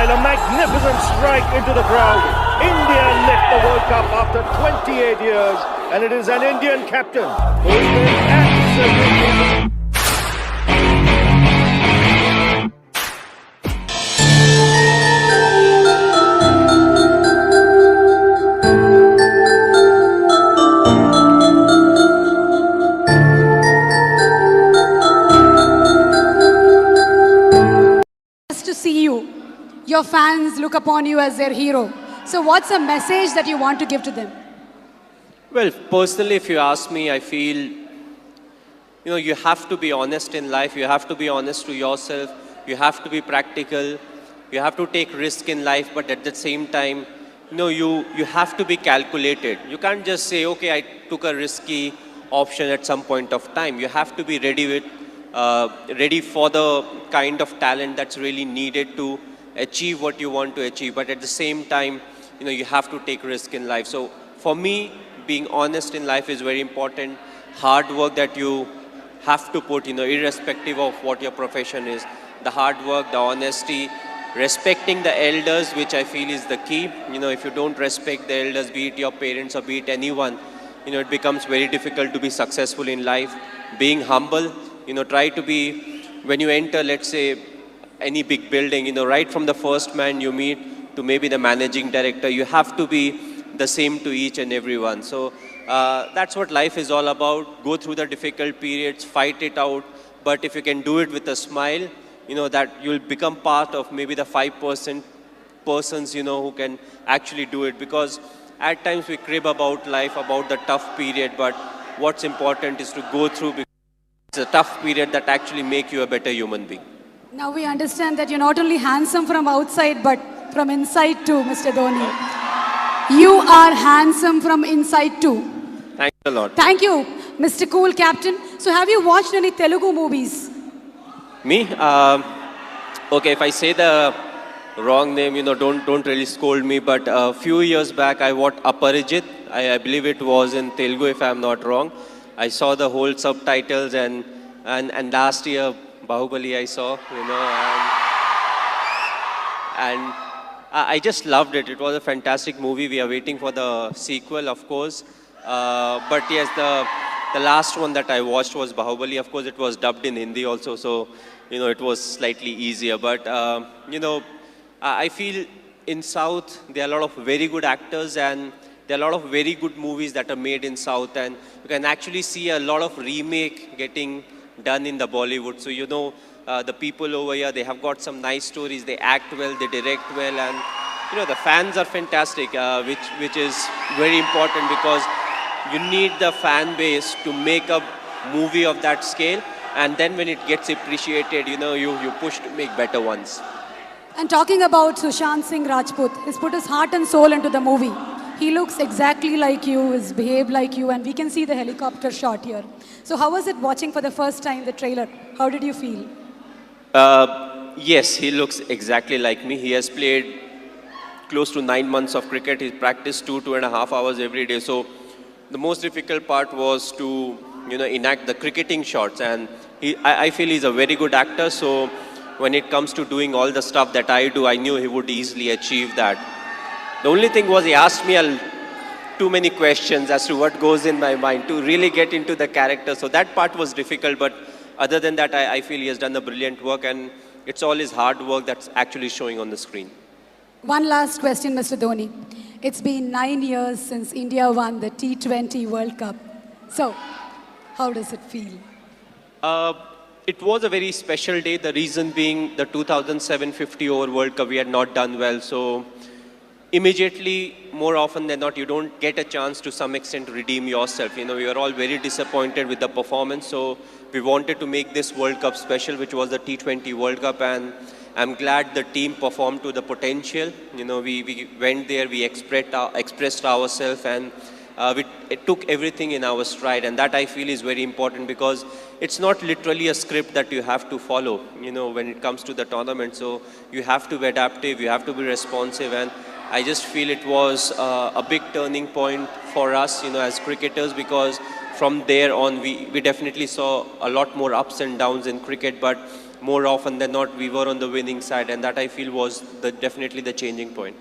while a magnificent strike into the crowd. India lift the World Cup after 28 years, and it is an Indian captain who has been absolutely... To see you. Your fans look upon you as their hero. So what's a message that you want to give to them? Well, personally, if you ask me, I feel, you have to be honest in life. You have to be honest to yourself. You have to be practical. You have to take risk in life, but at the same time, you have to be calculated. You can't just say, okay, I took a risky option at some point of time. You have to be ready for the kind of talent that's really needed to achieve what you want to achieve. But at the same time, you have to take risk in life. So for me, being honest in life is very important. Hard work that you have to put, irrespective of what your profession is. The hard work, the honesty, respecting the elders, which I feel is the key. If you don't respect the elders, be it your parents or be it anyone, it becomes very difficult to be successful in life. Being humble, try to be, when you enter, let's say, any big building, right from the first man you meet to maybe the managing director, you have to be the same to each and everyone. So that's what life is all about. Go through the difficult periods, fight it out. But if you can do it with a smile, that you'll become part of maybe the 5% persons, who can actually do it. Because at times we crib about life, about the tough period, but what's important is to go through. It's a tough period that actually make you a better human being. Now we understand that you're not only handsome from outside, but from inside too, Mr. Dhoni. You are handsome from inside too. Thanks a lot. Thank you, Mr. Cool Captain. So have you watched any Telugu movies? Me? Okay, if I say the wrong name, don't really scold me. But a few years back, I watched Aparijit. I believe it was in Telugu, if I'm not wrong. I saw the whole subtitles, and last year Bahubali I saw, and I just loved it. It was a fantastic movie. We are waiting for the sequel, of course. But yes, the last one that I watched was Bahubali. Of course, it was dubbed in Hindi also, so it was slightly easier. But I feel in South there are a lot of very good actors, and there are a lot of very good movies that are made in South, and you can actually see a lot of remake getting done in the Bollywood. So the people over here, they have got some nice stories, they act well, they direct well, and the fans are fantastic, which is very important, because you need the fan base to make a movie of that scale, and then when it gets appreciated, you push to make better ones. And talking about Sushant Singh Rajput, he's put his heart and soul into the movie. He looks exactly like you, he's behaved like you, and we can see the helicopter shot here. So how was it watching for the first time the trailer? How did you feel? Yes, he looks exactly like me. He has played close to 9 months of cricket. He practiced 2.5 hours every day. So the most difficult part was to enact the cricketing shots, and I feel he's a very good actor. So when it comes to doing all the stuff that I do, I knew he would easily achieve that. The only thing was he asked me too many questions as to what goes in my mind to really get into the character. So that part was difficult, but other than that, I feel he has done a brilliant work, and it's all his hard work that's actually showing on the screen. One last question, Mr. Dhoni. It's been 9 years since India won the T20 World Cup. So, how does it feel? It was a very special day. The reason being the 2007 50 over World Cup, we had not done well. So immediately, more often than not, you don't get a chance to some extent to redeem yourself. We were all very disappointed with the performance. So we wanted to make this World Cup special, which was the T20 World Cup. And I'm glad the team performed to the potential. We went there, we expressed ourselves, and it took everything in our stride. And that I feel is very important, because it's not literally a script that you have to follow, when it comes to the tournament. So you have to be adaptive, you have to be responsive, and I just feel it was a big turning point for us, as cricketers, because from there on, we definitely saw a lot more ups and downs in cricket, but more often than not we were on the winning side, and that I feel was definitely the changing point.